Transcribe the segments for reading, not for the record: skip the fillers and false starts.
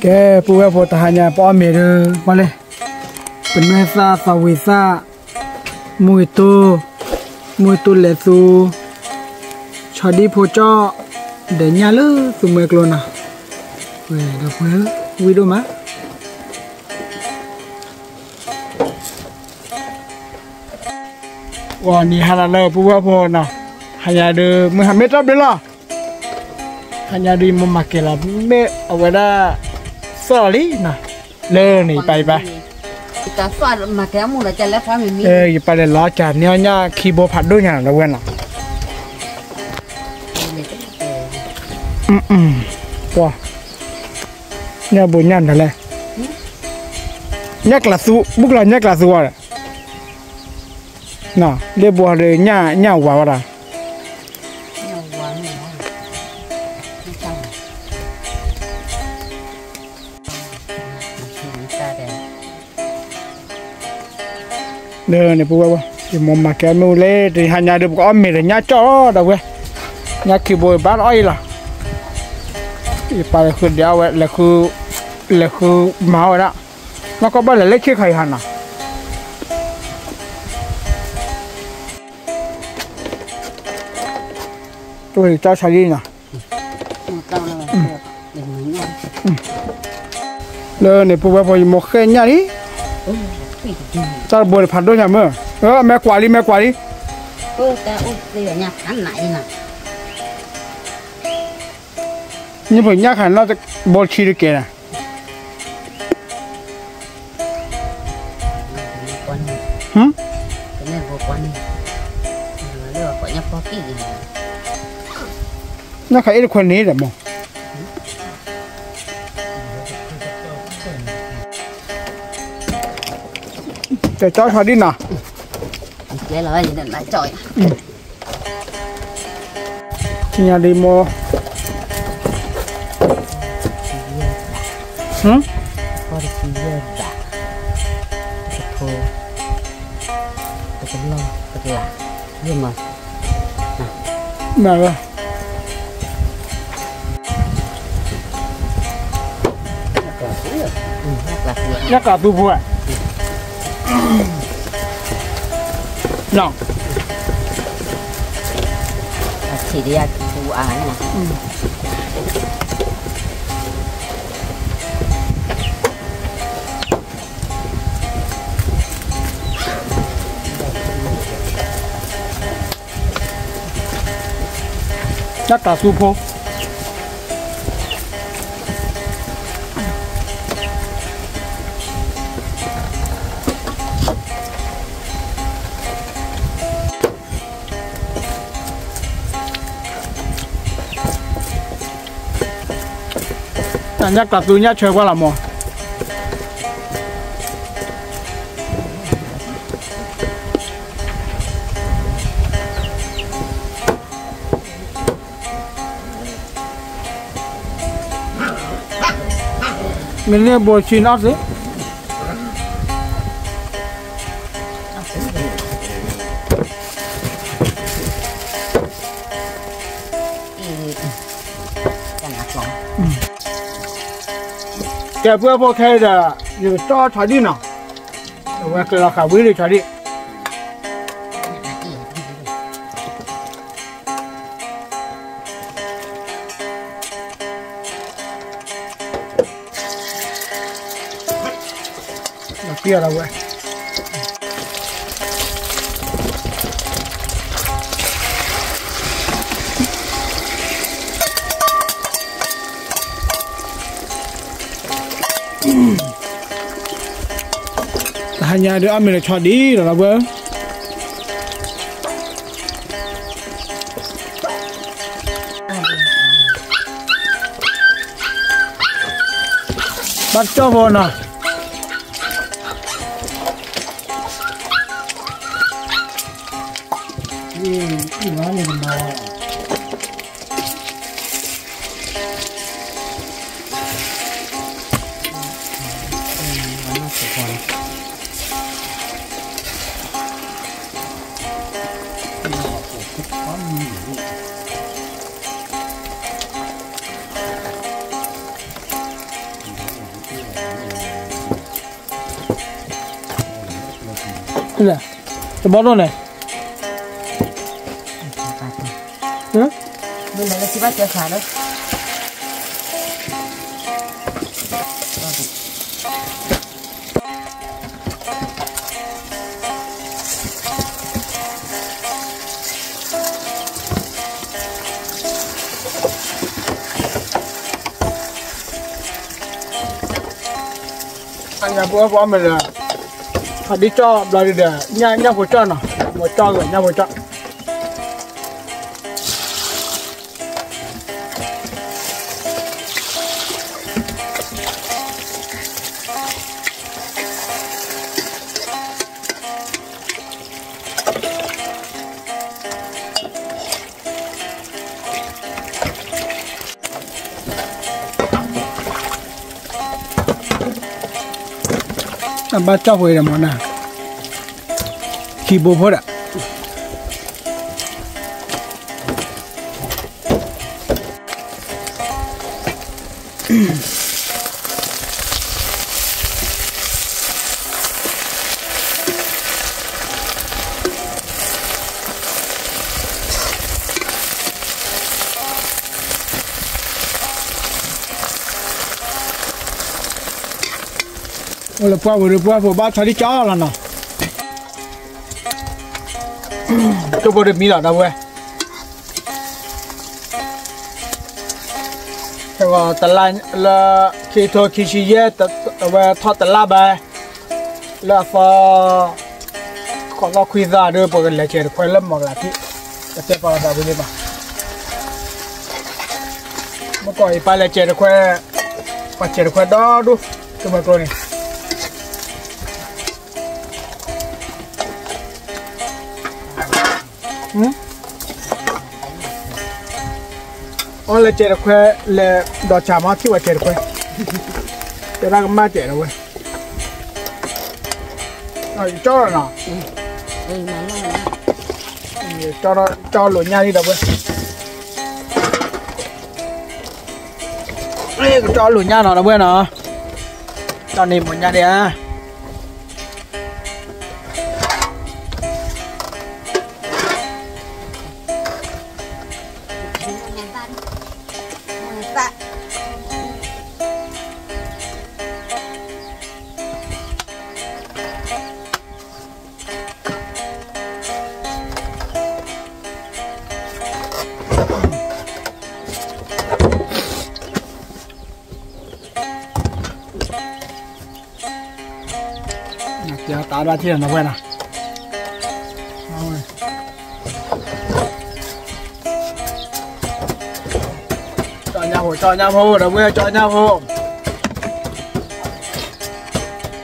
cái bùa phô ta nhà bỏ mẹ rồi qua đây bên này sa sao vì sa mùi tu lệ su cho đi phô cho để nhà lư tụi mẹ luôn à về đọc nhớ video má wow ni hà là bùa phô nào hanya de Muhammad Abdullah hanya di memakai lah be awak sorry nah le ni pai kita soal makai amu dah jalan kami ni pada lah cari nya keyboard padu nya lah bukan lah wah nya bunyan dah le nya kelas su bukan nya kelas su ada nah dia buah dia nya wah ada nè này bùa bùa thì mồm mà cái mưu lê thì hàng nhà được có mì để nhá cho đâu vậy nhá khi bồi bát oi là thì phải là khử đeo vậy là khử máu rồi đó nó có bao giờ lấy chiếc hay hẳn à tôi cho xài đi nè nè này bùa bùa một khe nhá đi ta bồi phản đối nhà mơ mẹ quả đi ta ở nhà khán lại nè nhưng mà nhà khán nó bồi chi được kìa nè cái này vô quan đây là quả nhà phó kỹ nó phải được quan này rồi mà để cho họ đi nào đây là gì lại chọi nhà đi mua hả có được gì giờ đã cái thô cái lông cái lạ nhưng mà rồi nhắc cả tu vui no chỉ đi ăn phụ án nè nhắc cả su phô nhắc cả tôi nhắc chơi qua làm mò mình nên bồi chi nó gì cái bữa bữa khai là nhiều cho trái đi nào, và cái là cả bữa đi trái đi, là kia là vậy, hai nhà đứa ăn mình là cho đi rồi là bữa bắt cho vô nào nói này mà nè cái bó này hả bên này là chỉ bắt chơi khá đấy anh nhà bố mình là phải đi cho lại để nhà của cho nào một cho rồi nhà một cho ba cho hồi là món nào khi bố phốt ạ ôi là qua ba thằng đi chó là nào tôi có được mì là đâu vậy cái gọi là khi thôi khi chỉ ye về thoát tờ la bài là phò còn có khuy ra đưa bộ cái lệ chơi được khoai lâm hoặc là thì sẽ vào ra bên đây mà mà coi phải lệ chơi được khoai phải chơi được khoai đó đúng cái mà tôi này ông là chơi được khoe là đỏ chả mà khi mà chơi được khoe chơi ra cái má chơi rồi rồi cho rồi nào cho lỗ nhai đi đâu vậy cho lỗ nhai nào đâu vậy nào cho nên một nhai đi à tạo ra chi là nó quen à cho nhau hồ đồng quê cho nhau hồ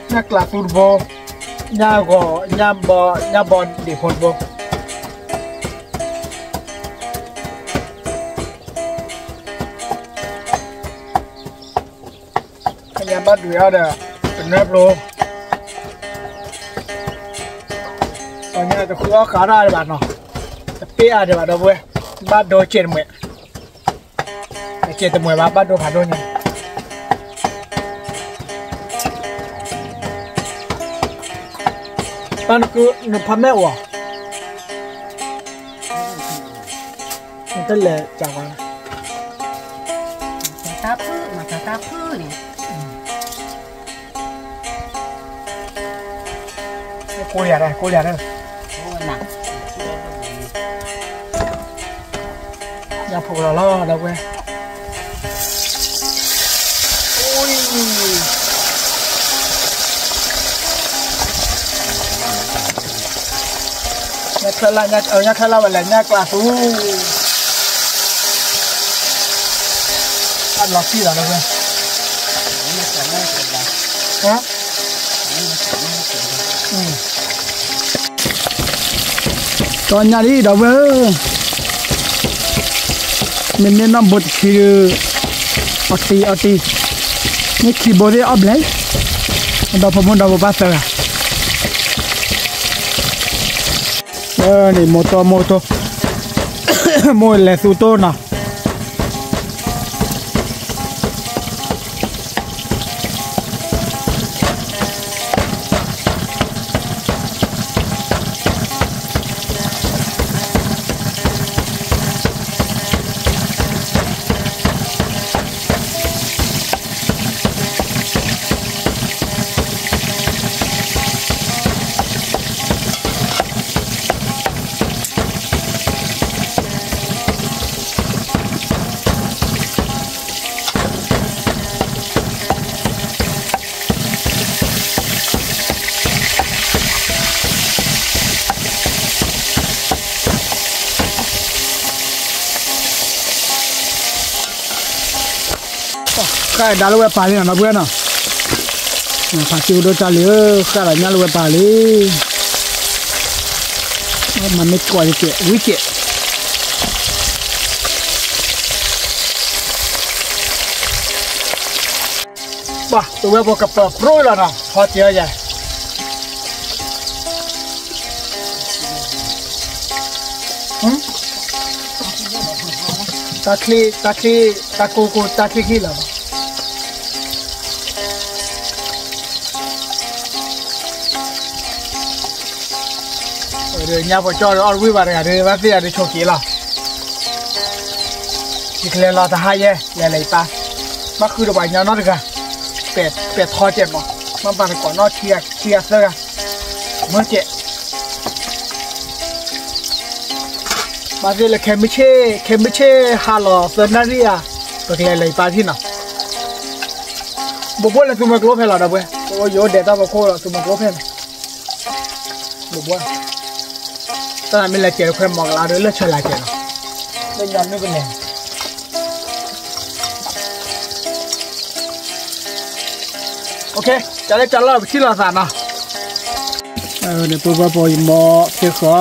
nhắc là phun vô nhà gò nhà bò để phun vô anh em bắt đuổi được nếp luôn còn nhà thì khó khá ra bạn nó pia thì bạn đâu vui bắt đôi trên mẹ trên từ mười bắt đôi phản đôi nha bạn cứ phá mẹ ủa cái lệ chẳng qua táp mà táp phư này cô liệt đây nặng nhà phụ là lo đâu quê ôi nhà khai la nhà khai la là nhà quả phú ăn lọt chi là đâu quê hả cho nhà đi đâu với mình nên làm bột khi ở tíนี่ขี้บริอับเลยเราพอมันเราบ้าเสือนี่โมโตโมเลสุโตนะ cái đá lúc bà đi nó bữa nào phải chịu đôi cha lứa cái là nhà lúc bà đi mà mấy quả thì quý chị bà tụi bây giờ cặp pro là nào họ chơi vậy ta khi là rồi nhà vợ cho rồi vui vẻ rồi bác sĩ rồi cho kỹ là chỉ cần là ta hay vậy lấy ta bác cứ được bài nhau nó được àเป็ดทอเจ็บมั้งมันปั่นก่อนนอเชียร์ซะกันเมื่อเจ็บมาเจอเลยเคมิเช่ฮาร์ลอเซอร์นารีอะตัวที่เลยปาที่น่ะบุบเลยตัวมันกลัวเพลาดับเว้ยตัวโยเดต้าบุกโคละตัวมันกลัวเพลบุบตอนนั้นมีอะไรเจอคนมองลาด้วยเลือดเฉลยเจอเนาะเล่นย้อนนึกกันเลยโอเคจะได้จัดรอบที่เราสั่งนะเดี๋ยวปุ๊บพอยิมอเจ้าขอ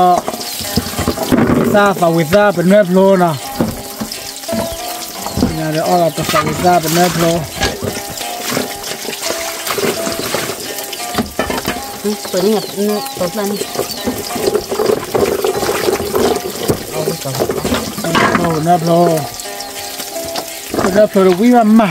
ซาฟาวิซาเป็นเนื้อโพลนะเนี่ยเดี๋ยวเอาตัวฟาวิซาเป็นเนื้อโพลตัวนี้แบบตัวนั้นเอาไปก่อนเนื้อโพลวิ่งมา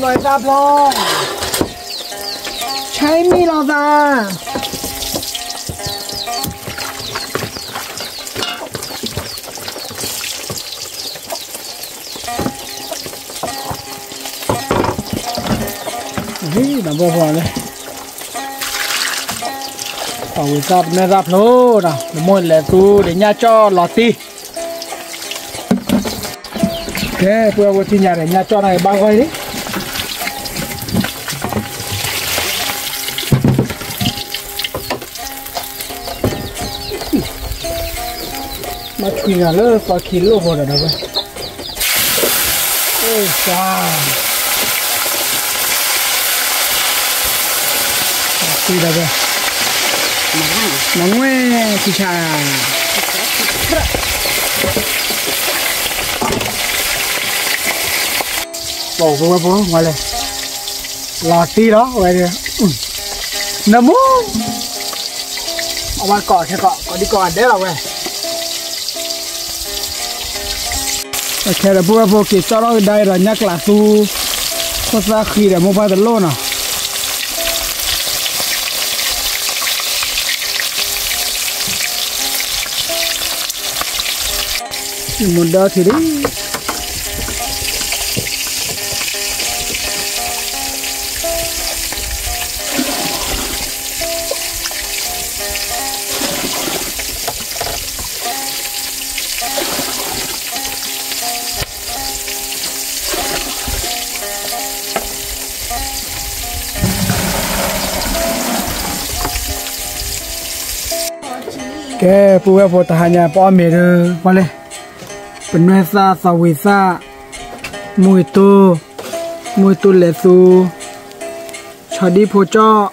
หน่วยซาพลงใช้มีเราจ้าดับเบิลพอเลยเอาไว้ซับเนื้อซับโลนะเดี๋ยวหมดแล้วตู้เดี๋ยวย่าจ่อหลอดตีโอเคเพื่อว่าที่ย่าเดี๋ยวย่าจ่อในบ้านไว้ดิมาคุยกันเลยฝากคิดโลกพอเดี๋ยวนะเว้ยโอ้ยจ้าคุยได้ไหมน้องเว้ยชิชาบอกกูว่าพอมาเลยหลอดตีแล้วไว้เลยน้ำมูเอามาเกาะแค่เกาะดีก่อนได้หรอเว้ยโอเคแล้วพวกเราคิดจะเราได้ระยะกลางสู้โคตรสักขีดแต่โมบายตลอดนะmudah sih Oke, puwe fotonya po amir boleh. Penuhsa sawisa muitu lesu chadi poco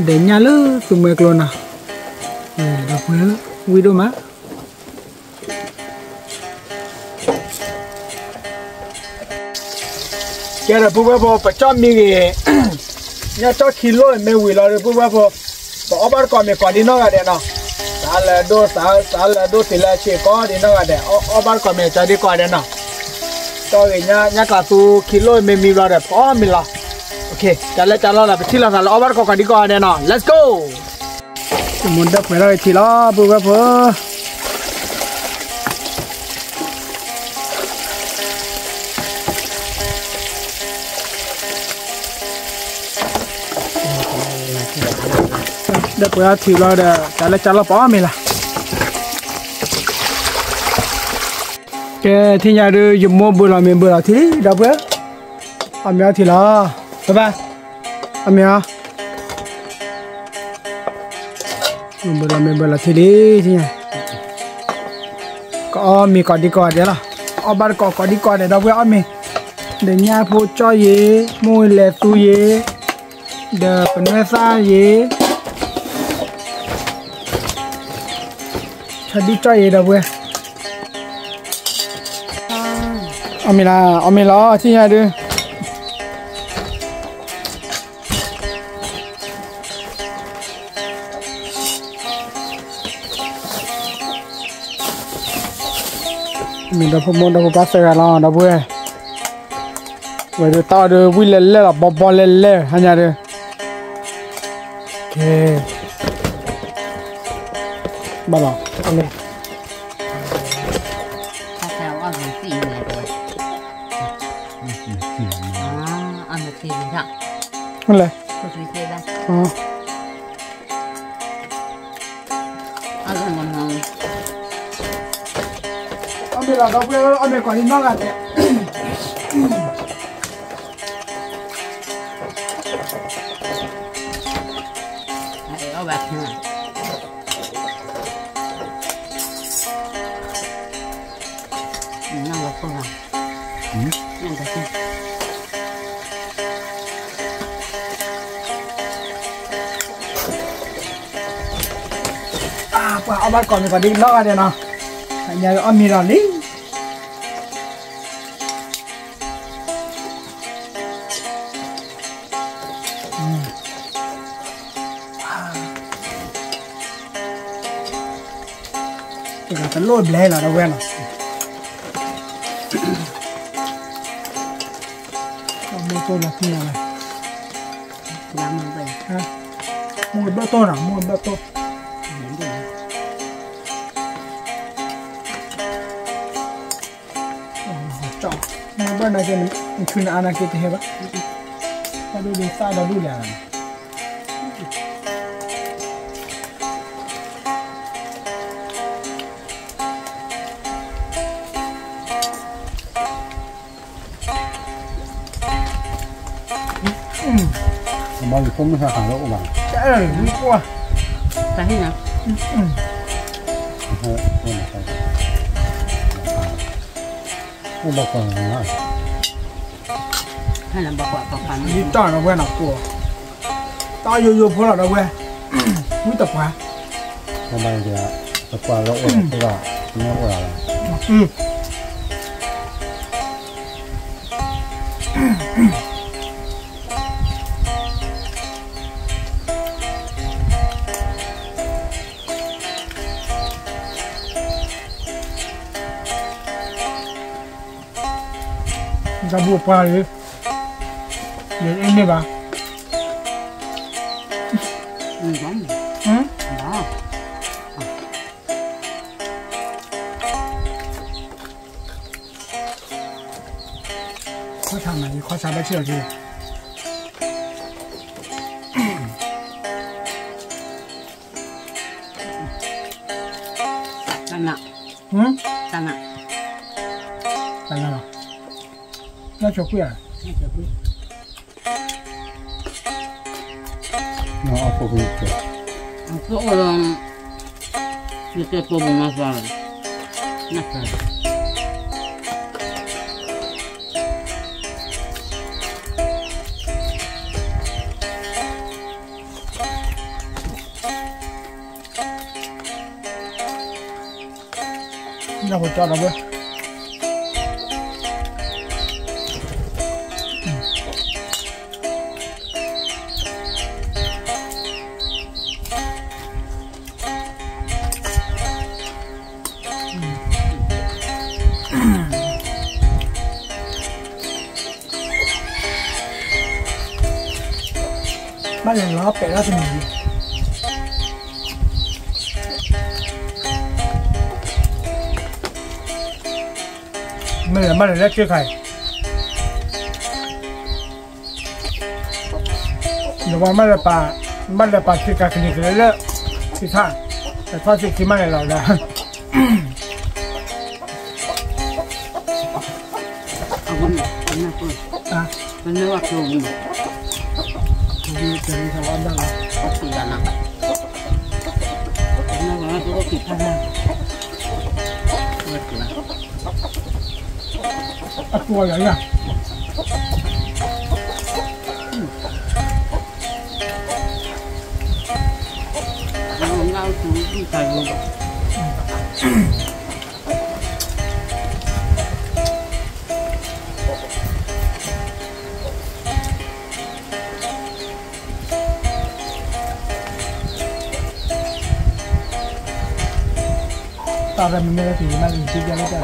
denya le semua kelona. Dah punya video mah. Kira puwe po pecah migi. Nya to kilo me wila puwe po. Obar ko me ko di no ada no. Sal do tila che ko di no ada. Obar ko me chadi ko ada no. To nya ka tu kilo me mi la de ko mi la. Okay, chala la chila sal obar ko di ko ada no. Let's go. Munda pera chila puwe po. để bữa thì lo để trả lo bỏ mình là cái thì nhà đưa dùng mua bữa là mình bữa là thì đâu bữa mẹ thì lo các bạn mẹ bữa là mình bữa là thì đi thì nhà có mình còn đi coi đấy là bạn có đi coi để đâu bữa mình để nhà phụ cho gì mua lẻ tu gì để phần mẹ xa gì thật đi cho gì đâu bữa ông mình lo chứ nhà đưa mình đâu muốn đâu có xe lo đâu bữa vậy thì tao đưa vui lên là bò lên hay nhà đưa ok bao lâu ông này sao ăn một tí này rồi ăn một tí nữa ăn lại một tí đây ăn ngon ngon ông bây giờ đâu biết ông này còn đi ngon à ở bạc nữa năng lực không à năng lực không ông bạn còn phải đi lo đây nào nhà ông mình làm đi cái lôi bể là đâu quen rồi mua tôi là khi nào này làm như vậy ha mua một bữa tôi nào mua một bữa tôi chọn bữa này cái mình chuyên ăn cái gì hết á ta đưa đi xa đó đưa lại bao nhiêu không phải hàng lỗ mà trời đi qua phải nào không bao còn nữa hay là bọc phản đi chọn nó quen nào của tao vô phố là đâu quen muốn tập quá hôm nay thì tập qua lỗ rồi đó nó là ra buộc qua đi để em đi bà bóng đó khó thằng này khó sao đã chưa gì tan nặng tan nặng tại nào nó cho quỷ à nó phổ biến chỗ cái cô bông nó vào nát rồi nó phải cho nó với bắt đầu nó bẻ ra thì mình là bắt đầu rất chưa khai rồi qua bắt đầu bà มันจะปัดสิการคณิตเลยเลยสิท่าแต่ทอดสิที่มันในเราได้เอาบุญอันนั้นก่อนมันไม่ว่าโกงนี่จะมีสวรรค์บ้างนะตีกันนะอันนั้นว่าตัวผิดพลาดนะเลิกละตัวใหญ่เนี่ยเราถูกใจเลยตอนแรกมันไม่ได้ถือมันคิดยังไม่ได้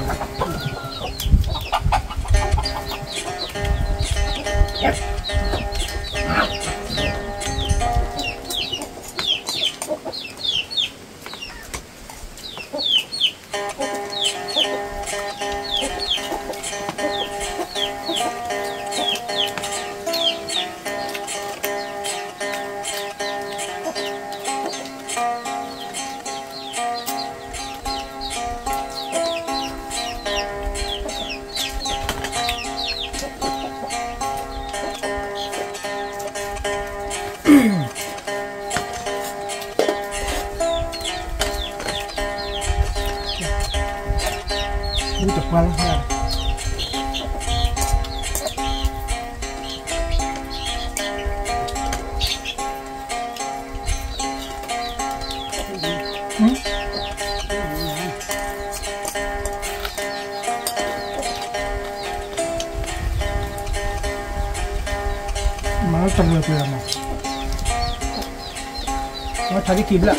รู้จักว่าแล้วมาจังเลยเปลือกมาว่าใช้ที่กินแหละ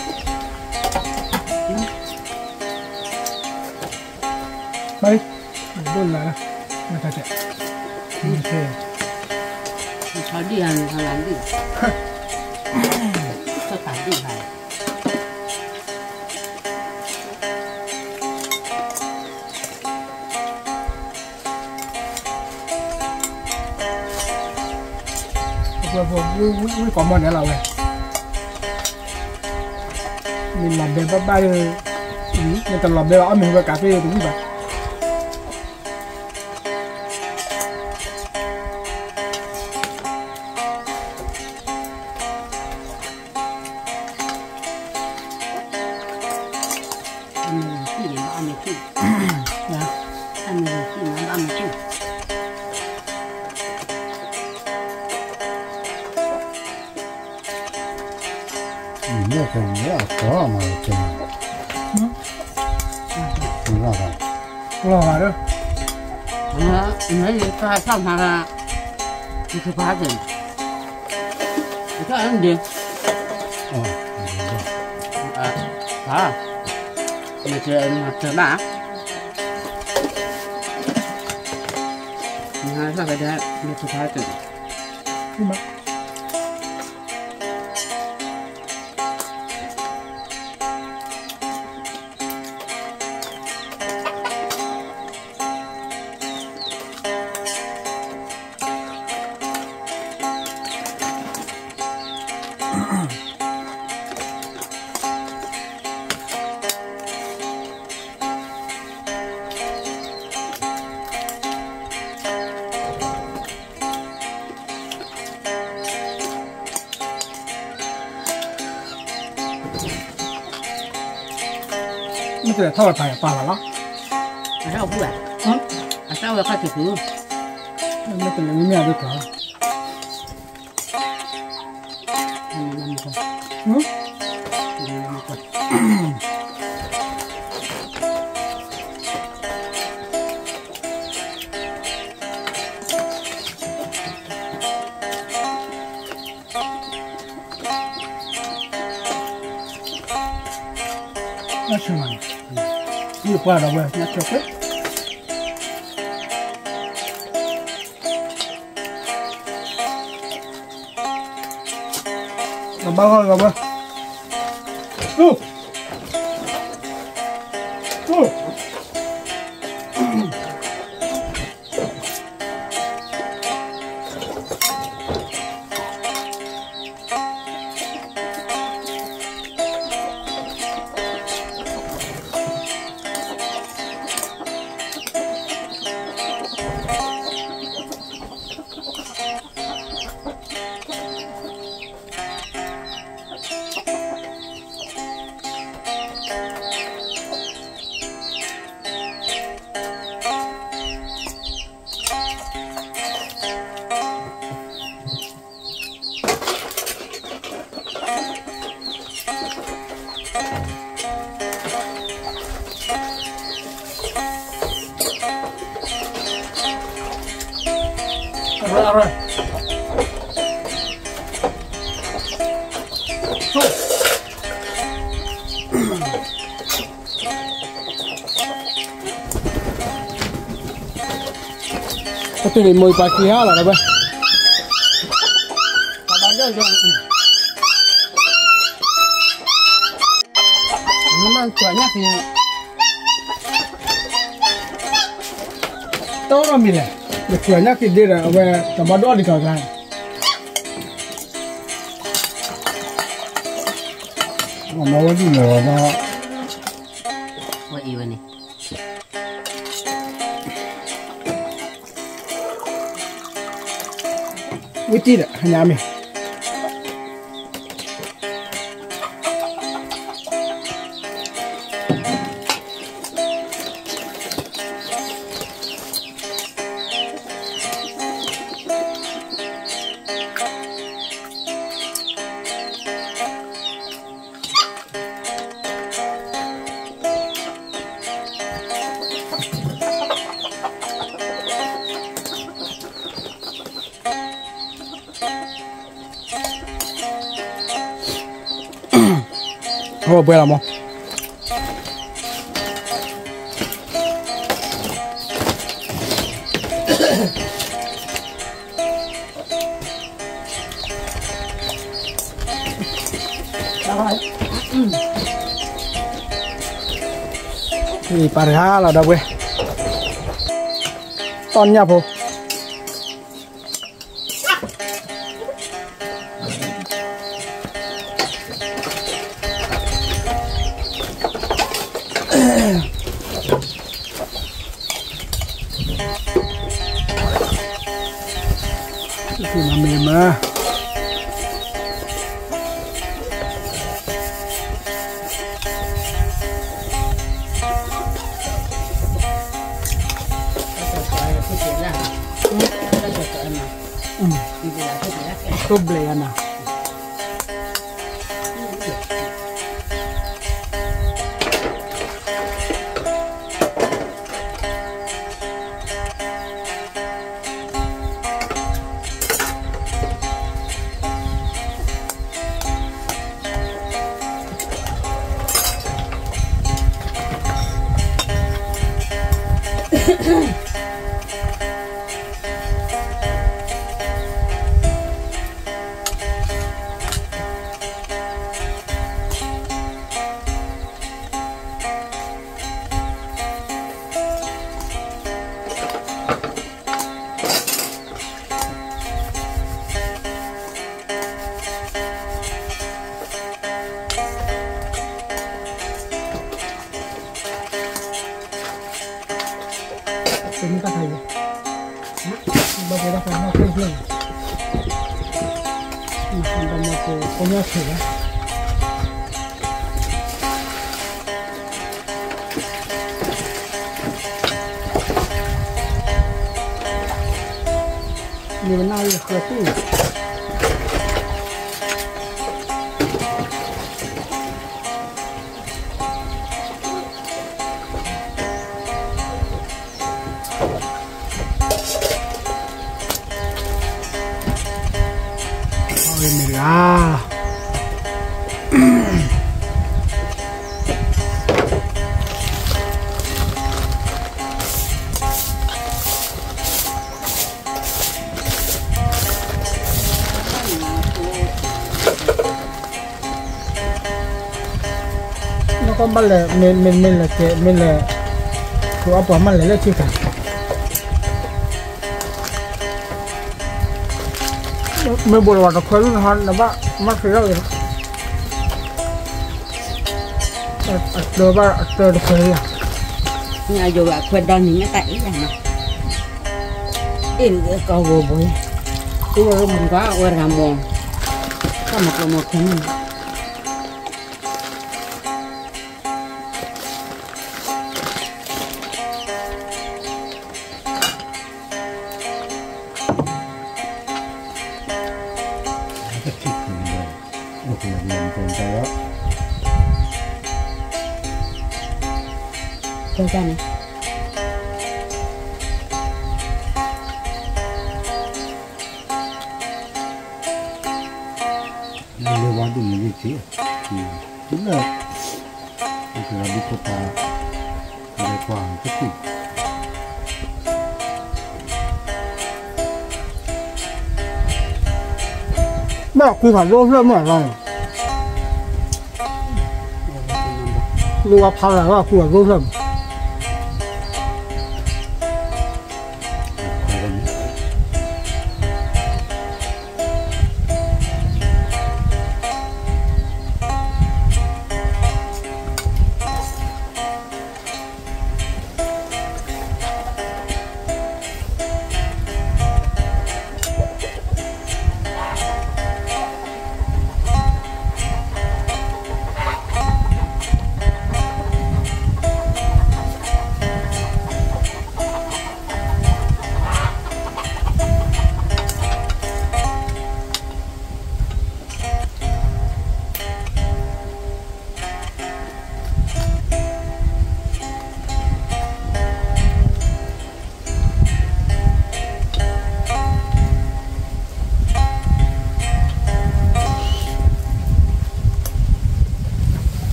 ไปดุนแล้วมาแต่โอเคเขาดีอันทางหลังดิเขาตัดดีไปvui có một nữa là này mình làm bên ba người ta làm bên đó mình và cà phê đúng vậy Nhiều phần nữa có mà chừng đúng rồi lo hả đó nói sao xong mà thì cứ phá rồi cái ăn đi phá mà chơi bả sao cái đấy nó cứ phá rồiไม่ใช่ทอดไข่ปลาหรอsao không vậy sao là khai thịt luônไม่เป็นอย่างนี้เนี่ยด้วยเหรอน่าชิมมันนี่ปลาเราเว้ยน่าชอบเราบ้ากันเราเว้ยดู ร่อยก็ตื่นมวยปลาเคี้ยวเหรอเบ้ยปลาเยอะจังมันสวยเนี่ยสิโต๊ะก็มีเลยเด็กเขียนนักกินดีเลยเอาไปทำมาด้วยดีกว่ากันมาวันที่เหลือนะว่าอีวันนี้วิธีเนี่ยหายามีโอ้เบื่อแล้วมั้งนี่ปลาร้าเราได้เว้ยตอนเนี้ยพอคือมาเมมาทุบเลยนะเป็นนี่ก็ไทยเลยบ้าไปได้ไปนอกเพื่อนมาทำมาโกโกเนื้อเสือนี่มันน่าจะเคยตู้Mira. Nó có bắt là mình là cái mình là của bỏ mình lấy là chưa cả. Mình buồn vào nó khơi luôn hơn là bác mắc cái rồi. Đồ ba đồ khơi à. Nhà dù là khơi đòn những cái tay rằng nó. In cái câu vô bồi. Tôi rồi mình có ở làm mòn. Có một cái mình. Cho ra này. Mình vào đủ những gì chính là thì là đi cột để quảng cái gì mẹ quy phải rốt lên mà rồi lưu vào phao là quy phải rốt lên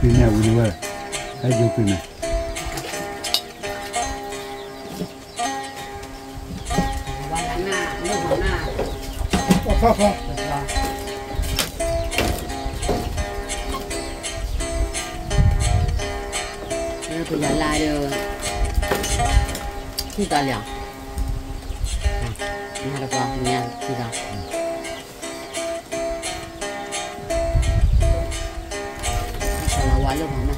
pin này uống vậy hay dùng pin này không bây giờ lại được khi ta liệu nhà được không nhà khi ta là quá luôn hả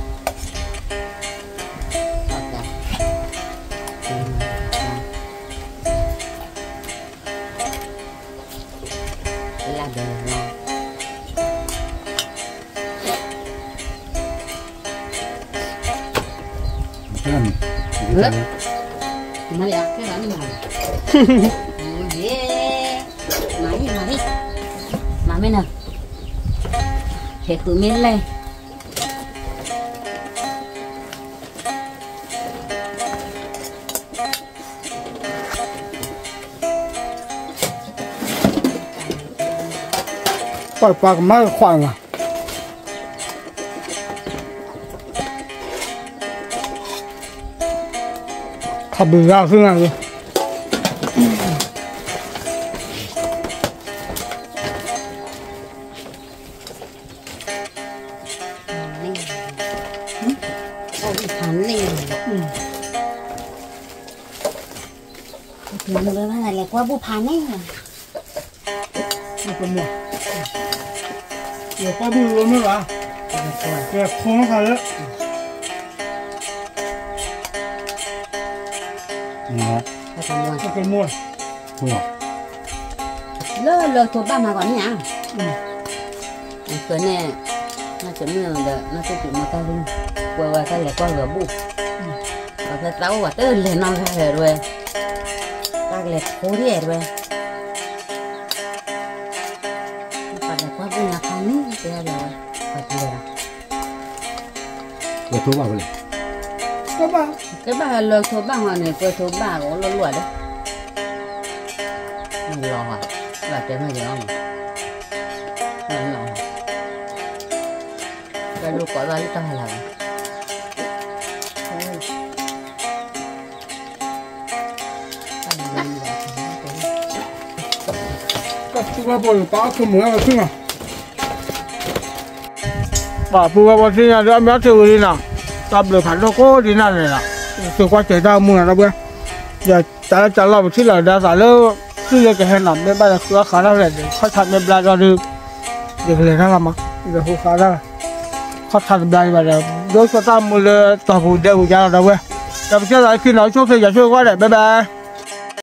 làm được rồi rất mà đẹp cái đó mà mà mấy nào thế cứ miên lên phải bạc má khoảng à thập bự ra phương nào rồi làm được là lại qua bu phán ấy không mua qua bu luôn nữa à đẹp không phải đấy không mua lơ thôi ba mà còn nhá cái này nó chấm nữa là nó sẽ chịu mà ta đi qua ta lại qua lửa bu và ta tao và tới lên nó ra rồi ta lại khô đi rồi phải là qua bu nhà khang ní thế rồi phải chưa rồi thua vào vậy cái bà lơ thôi ba hoàn này qua thôi ba có lơ lụa đấy mình lo à là cái này gì không mình lo cái lúc có bao nhiêu tao làm chúng ta bỏ bao không muốn là không à bà bùa bao nhiêu là đứa bé chơi đi nào tập được phản đồ cố đi nào này là từ qua chạy tao mua là đâu biết giờ trả lo một chút là đã giải lơ cứ cái hình làm bên bây giờ cứ khá là để khách sạn bên bây giờ được để lấy nó làm mà giờ không khá là khách sạn bên bây giờ đối với ta mua tập vụ đều ra đâu biết giờ bây giờ khi nói số thì giờ số qua để bye bye